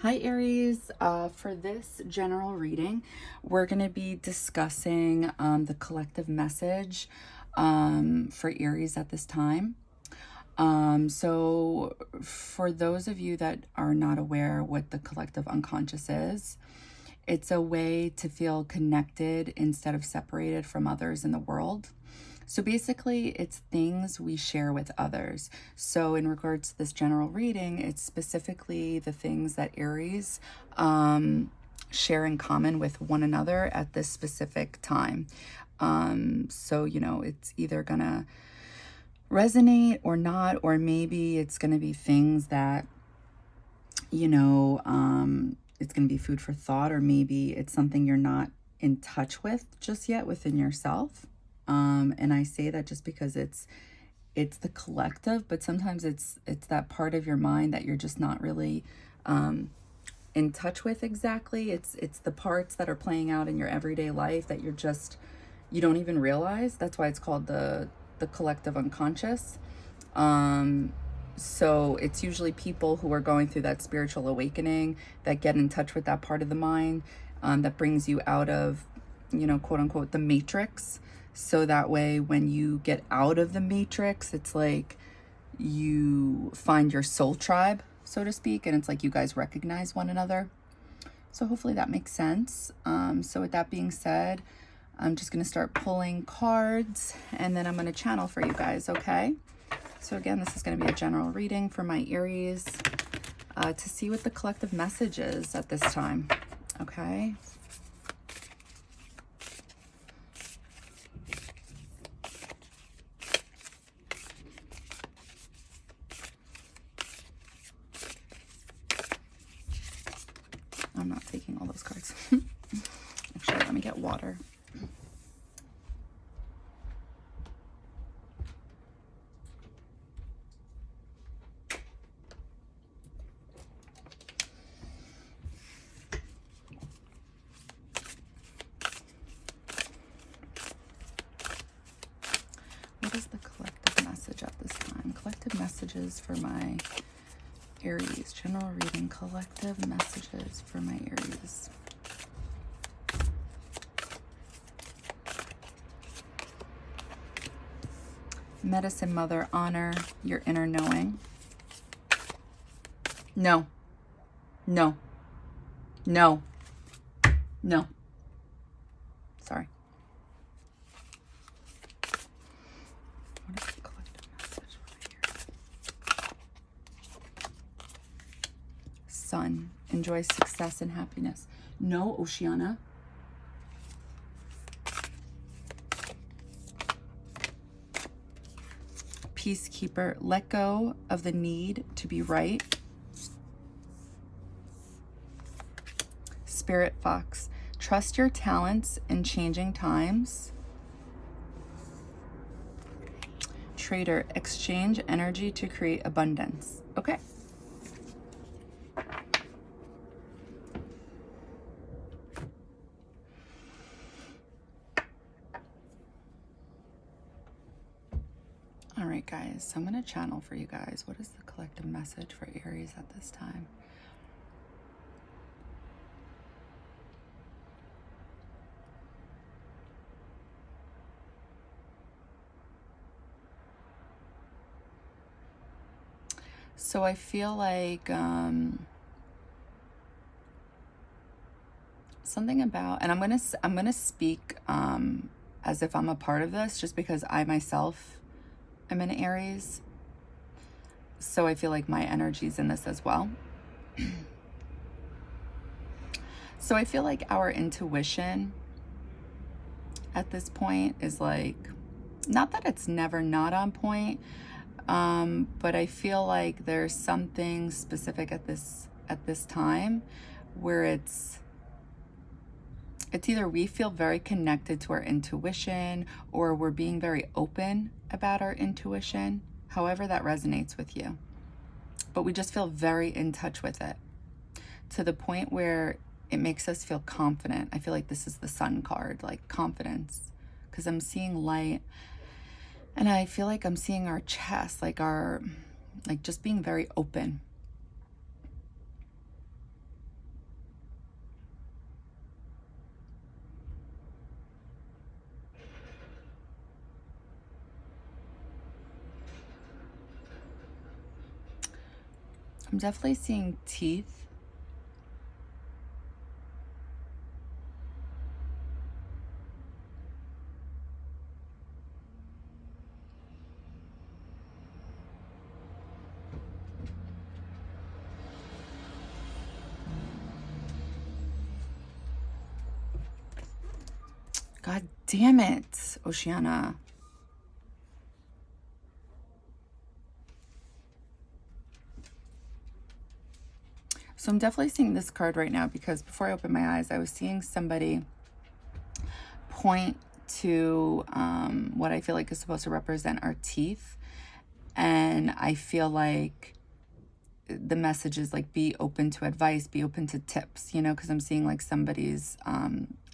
Hi Aries, for this general reading, we're going to be discussing the collective message for Aries at this time. So for those of you that are not aware what the collective unconscious is, it's a way to feel connected instead of separated from others in the world. So basically, it's things we share with others. So in regards to this general reading, it's specifically the things that Aries share in common with one another at this specific time. So, it's either going to resonate or not, or maybe it's going to be things that, it's going to be food for thought, or maybe it's something you're not in touch with just yet within yourself. And I say that just because it's the collective, but sometimes it's that part of your mind that you're just not really in touch with exactly. It's the parts that are playing out in your everyday life that you don't even realize. That's why it's called the collective unconscious. So it's usually people who are going through that spiritual awakening that get in touch with that part of the mind that brings you out of, quote unquote, the matrix. So that way, when you get out of the matrix, it's like you find your soul tribe, so to speak, and it's like you guys recognize one another. So hopefully that makes sense. So with that being said, I'm just going to start pulling cards, and then I'm going to channel for you guys, okay? So again, this is going to be a general reading for my Aries to see what the collective message is at this time, okay? I'm not taking all those cards. Actually, let me get water. What is the collective message at this time? Collective messages for my Aries. General reading. Collective messages for my Aries. Medicine Mother, honor your inner knowing. No. No. No. No. Sorry. What is the collective message for my Aries? Sun. Enjoy success and happiness. No, Oceana. Peacekeeper. Let go of the need to be right. Spirit Fox. Trust your talents in changing times. Trader. Exchange energy to create abundance. Okay. All right, guys, so I'm going to channel for you guys. What is the collective message for Aries at this time? So I feel like something about, and I'm gonna speak as if I'm a part of this, just because I myself am an Aries. So I feel like my energy's in this as well. So I feel like our intuition at this point is like, not that it's never not on point, but I feel like there's something specific at this time where it's either we feel very connected to our intuition, or we're being very open about our intuition, however that resonates with you. But we just feel very in touch with it, to the point where it makes us feel confident. I feel like this is the Sun card, like confidence, because I'm seeing light, and I feel like I'm seeing our chest, like just being very open. I'm definitely seeing teeth. God damn it, Oceana. So I'm definitely seeing this card right now because before I opened my eyes, I was seeing somebody point to what I feel like is supposed to represent our teeth. And I feel like the message is like, be open to advice, be open to tips, you know, because I'm seeing like somebody's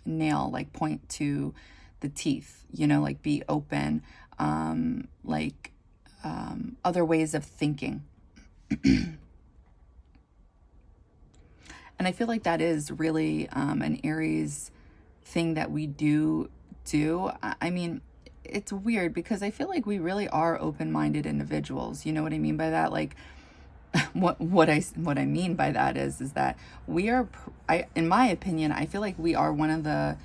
nail like point to the teeth, you know, like be open, other ways of thinking. And I feel like that is really an Aries thing that we do. I mean, it's weird because I feel like we really are open-minded individuals. You know what I mean by that? Like, what I mean by that is that we are, in my opinion, I feel like we are one of the,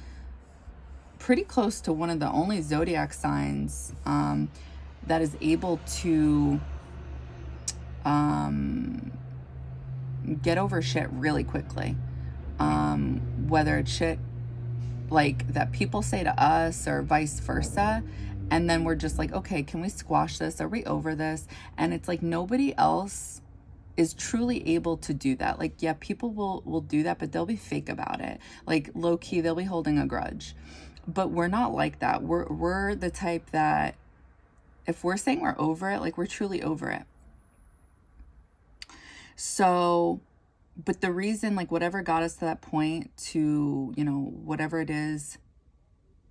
pretty close to one of the only zodiac signs that is able to get over shit really quickly. Whether it's shit like that people say to us or vice versa, and then we're just like, okay, can we squash this? Are we over this? And it's like nobody else is truly able to do that. Like, yeah, people will do that, but they'll be fake about it. Like, low key, they'll be holding a grudge. But we're not like that. We're the type that if we're saying we're over it, like we're truly over it. So, but the reason, like whatever got us to that point, to, you know, whatever it is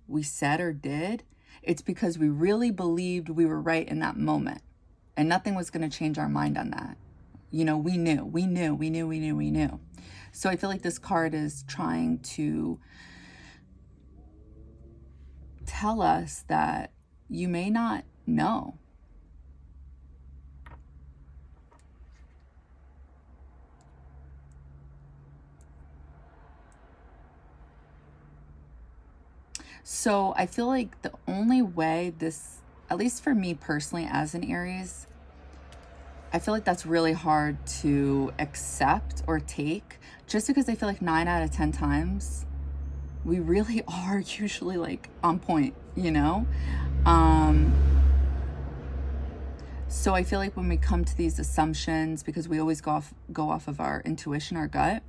we said or did, it's because we really believed we were right in that moment. And nothing was going to change our mind on that. You know, we knew. So I feel like this card is trying to tell us that you may not know. So I feel like the only way this, at least for me personally as an Aries, I feel like that's really hard to accept or take, just because I feel like 9 out of 10 times we really are usually like on point, you know? So I feel like when we come to these assumptions, because we always go off of our intuition, our gut,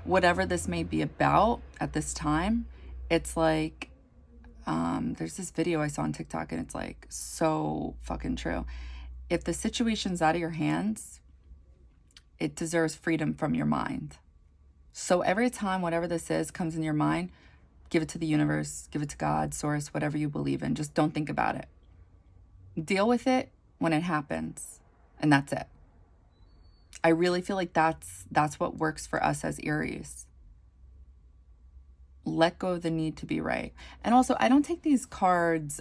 whatever this may be about at this time, it's like, there's this video I saw on TikTok and it's like so fucking true. If the situation's out of your hands, it deserves freedom from your mind. So every time whatever this is comes in your mind, give it to the universe, give it to God, source, whatever you believe in. Just don't think about it. Deal with it when it happens, and that's it. I really feel like that's what works for us as Aries. Let go of the need to be right. And also, I don't take these cards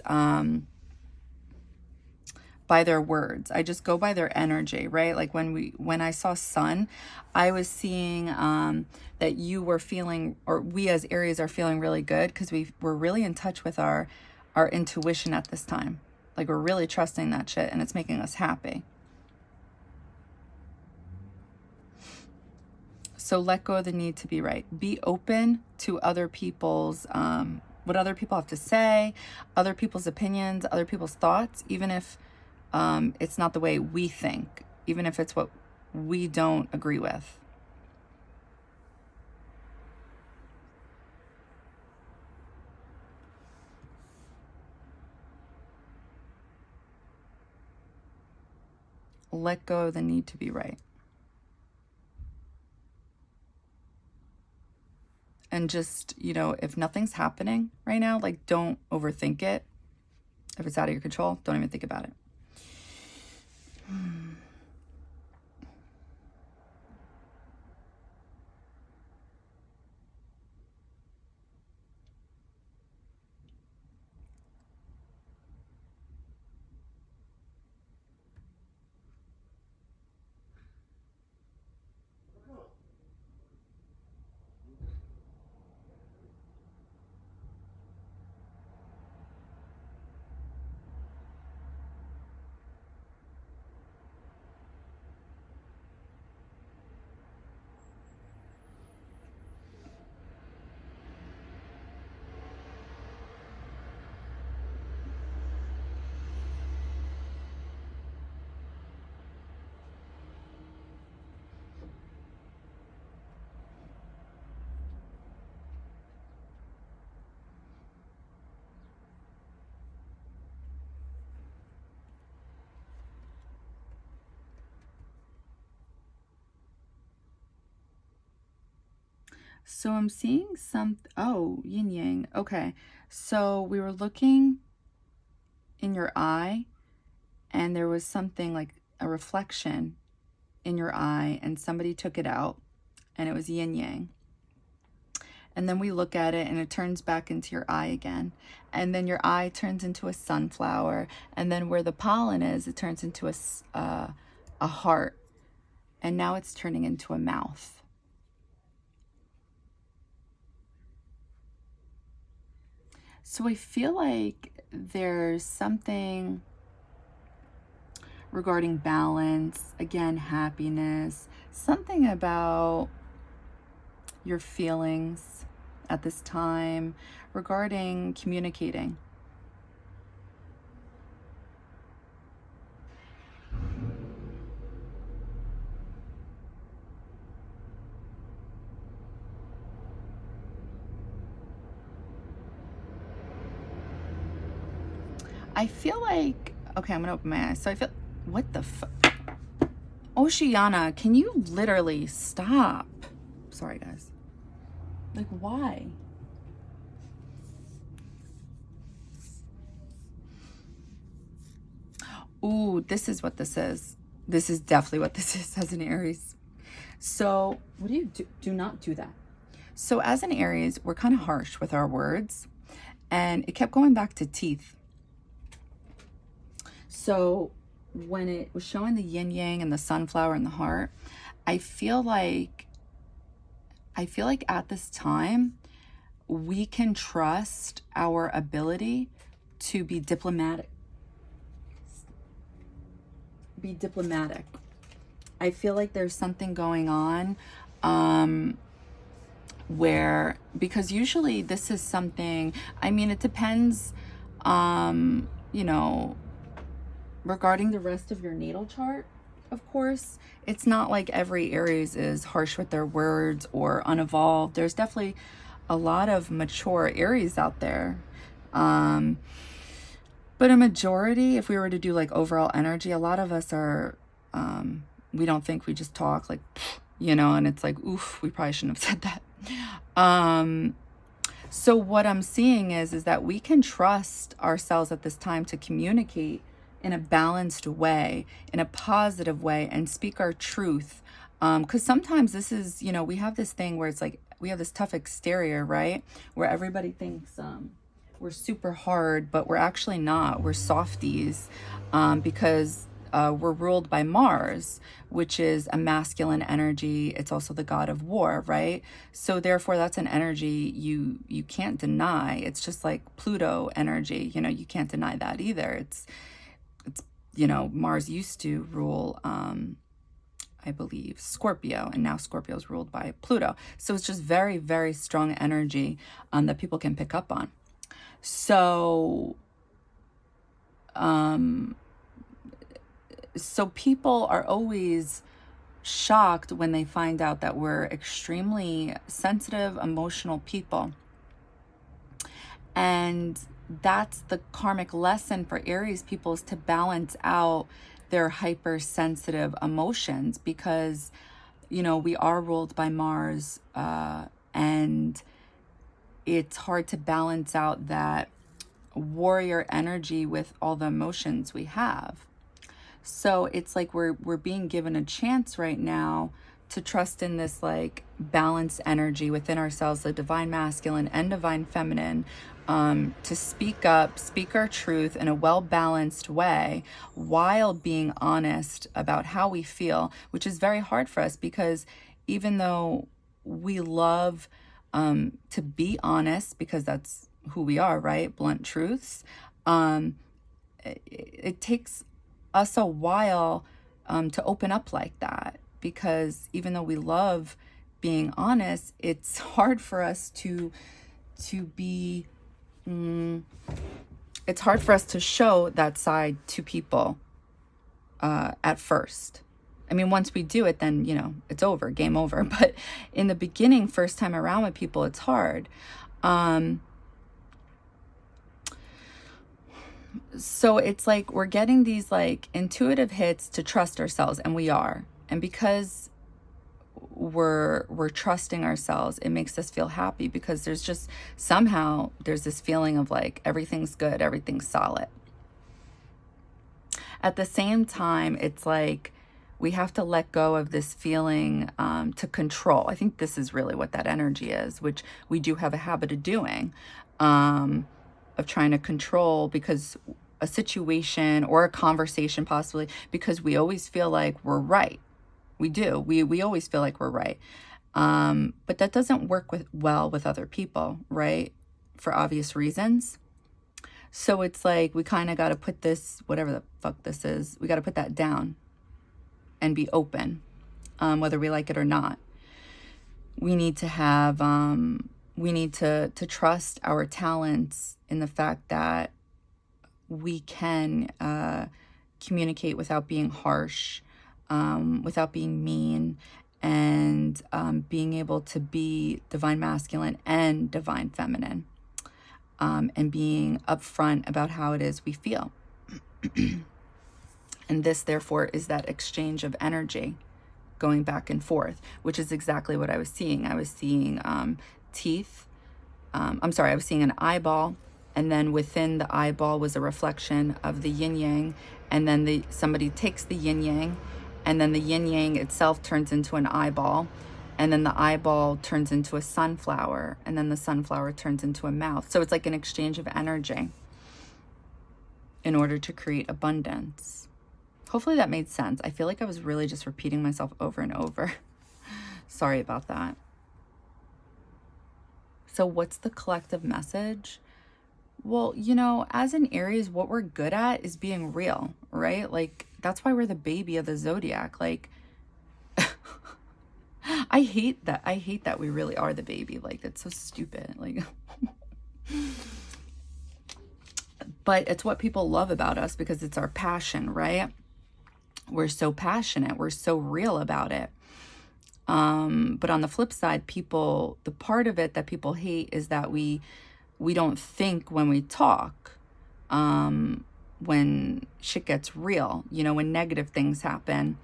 by their words. I just go by their energy, right? Like when I saw sun, I was seeing that you were feeling, or we as Aries are feeling really good because we're really in touch with our intuition at this time. Like we're really trusting that shit and it's making us happy. So let go of the need to be right. Be open to other people's, what other people have to say, other people's opinions, other people's thoughts, even if it's not the way we think, even if it's what we don't agree with. Let go of the need to be right. And just, you know, if nothing's happening right now, like don't overthink it. If it's out of your control, don't even think about it. So I'm seeing oh, yin yang. Okay. So we were looking in your eye, and there was something like a reflection in your eye, and somebody took it out, and it was yin yang. And then we look at it, and it turns back into your eye again. And then your eye turns into a sunflower. And then where the pollen is, it turns into a heart. And now it's turning into a mouth. So I feel like there's something regarding balance, again, happiness, something about your feelings at this time regarding communicating. I feel like, okay, I'm gonna open my eyes. So I feel, what the fuck? Oceana, can you literally stop? Sorry, guys. Like, why? Ooh, this is what this is. This is definitely what this is as an Aries. So what do you do? Do not do that. So as an Aries, we're kind of harsh with our words, and it kept going back to teeth. So when it was showing the yin yang and the sunflower and the heart, I feel like at this time we can trust our ability to be diplomatic. I feel like there's something going on where, because usually this is something, I mean, it depends, you know, regarding the rest of your natal chart, of course. It's not like every Aries is harsh with their words or unevolved. There's definitely a lot of mature Aries out there. But a majority, if we were to do like overall energy, a lot of us are, we don't think, we just talk like, you know, and it's like, oof, we probably shouldn't have said that. So what I'm seeing is that we can trust ourselves at this time to communicate in a balanced way, in a positive way, and speak our truth. Because sometimes this is, you know, we have this thing where it's like, we have this tough exterior, right? Where everybody thinks we're super hard, but we're actually not. We're softies, because we're ruled by Mars, which is a masculine energy. It's also the god of war, right? So therefore, that's an energy you can't deny. It's just like Pluto energy. You know, you can't deny that either. It's you know, Mars used to rule, I believe, Scorpio, and now Scorpio is ruled by Pluto. So it's just very, very strong energy that people can pick up on. So, so people are always shocked when they find out that we're extremely sensitive, emotional people. And that's the karmic lesson for Aries people, is to balance out their hypersensitive emotions, because, you know, we are ruled by Mars, and it's hard to balance out that warrior energy with all the emotions we have. So it's like we're being given a chance right now to trust in this like balanced energy within ourselves, the divine masculine and divine feminine, to speak up, speak our truth in a well-balanced way while being honest about how we feel, which is very hard for us, because even though we love to be honest, because that's who we are, right? Blunt truths. It takes us a while to open up like that, because even though we love being honest, it's hard for us to be, it's hard for us to show that side to people at first. I mean, once we do it, then, you know, it's over, game over. But in the beginning, first time around with people, it's hard. So it's like we're getting these like intuitive hits to trust ourselves, and we are. And because we're trusting ourselves. It makes us feel happy because there's just somehow there's this feeling of like everything's good, everything's solid. At the same time, it's like we have to let go of this feeling to control. I think this is really what that energy is, which we do have a habit of doing, of trying to control because a situation or a conversation possibly, because we always feel like we're right. We do. We always feel like we're right. But that doesn't work well with other people, right? For obvious reasons. So it's like we kind of got to put this, whatever the fuck this is, we got to put that down and be open, whether we like it or not. We need to have, we need to trust our talents in the fact that we can communicate without being harsh, without being mean, and being able to be divine masculine and divine feminine, and being upfront about how it is we feel. And this, therefore, is that exchange of energy going back and forth, which is exactly what I was seeing. I was seeing teeth. I was seeing an eyeball, and then within the eyeball was a reflection of the yin yang, and then somebody takes the yin yang, and then the yin yang itself turns into an eyeball, and then the eyeball turns into a sunflower, and then the sunflower turns into a mouth. So it's like an exchange of energy in order to create abundance. Hopefully that made sense. I feel like I was really just repeating myself over and over. Sorry about that. So what's the collective message? Well, you know, as an Aries, what we're good at is being real, right? Like, that's why we're the baby of the zodiac. Like, I hate that we really are the baby. Like, it's so stupid. Like, but it's what people love about us because it's our passion, right? We're so passionate. We're so real about it. But on the flip side, the part of it that people hate is that we don't think when we talk, when shit gets real, you know, when negative things happen,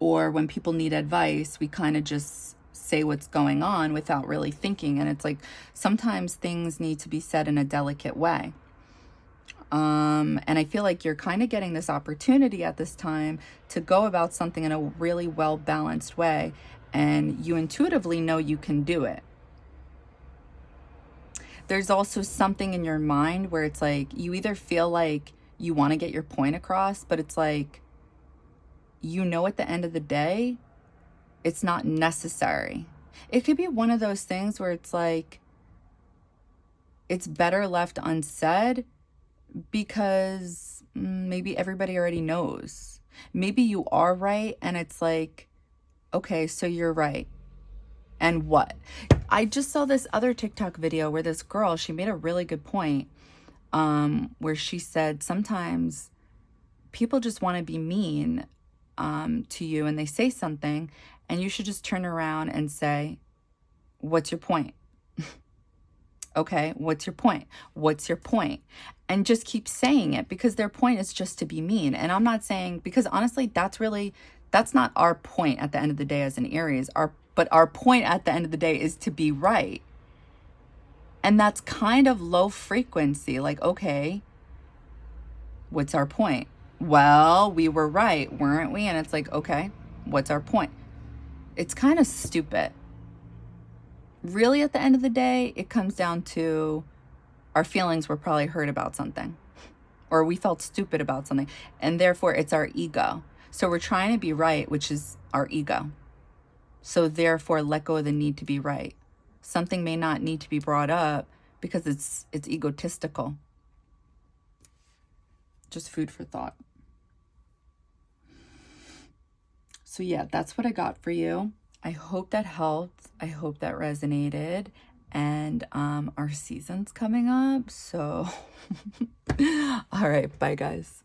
or when people need advice, we kind of just say what's going on without really thinking. And it's like, sometimes things need to be said in a delicate way. And I feel like you're kind of getting this opportunity at this time to go about something in a really well-balanced way. And you intuitively know you can do it. There's also something in your mind where it's like, you either feel like you want to get your point across, but it's like, you know, at the end of the day, it's not necessary. It could be one of those things where it's like, it's better left unsaid because maybe everybody already knows. Maybe you are right, and it's like, okay, so you're right. And what? I just saw this other TikTok video where this girl, she made a really good point, where she said sometimes people just want to be mean to you, and they say something, and you should just turn around and say, what's your point? Okay, what's your point? What's your point? And just keep saying it, because their point is just to be mean. And I'm not saying, because honestly, that's not our point at the end of the day as an Aries. But our point at the end of the day is to be right. And that's kind of low frequency. Like, okay, what's our point? Well, we were right, weren't we? And it's like, okay, what's our point? It's kind of stupid. Really, at the end of the day, it comes down to our feelings were probably hurt about something, or we felt stupid about something, and therefore it's our ego. So we're trying to be right, which is our ego. So therefore, let go of the need to be right. Something may not need to be brought up because it's egotistical. Just food for thought. So yeah, that's what I got for you. I hope that helped. I hope that resonated. And our season's coming up. So, all right. Bye, guys.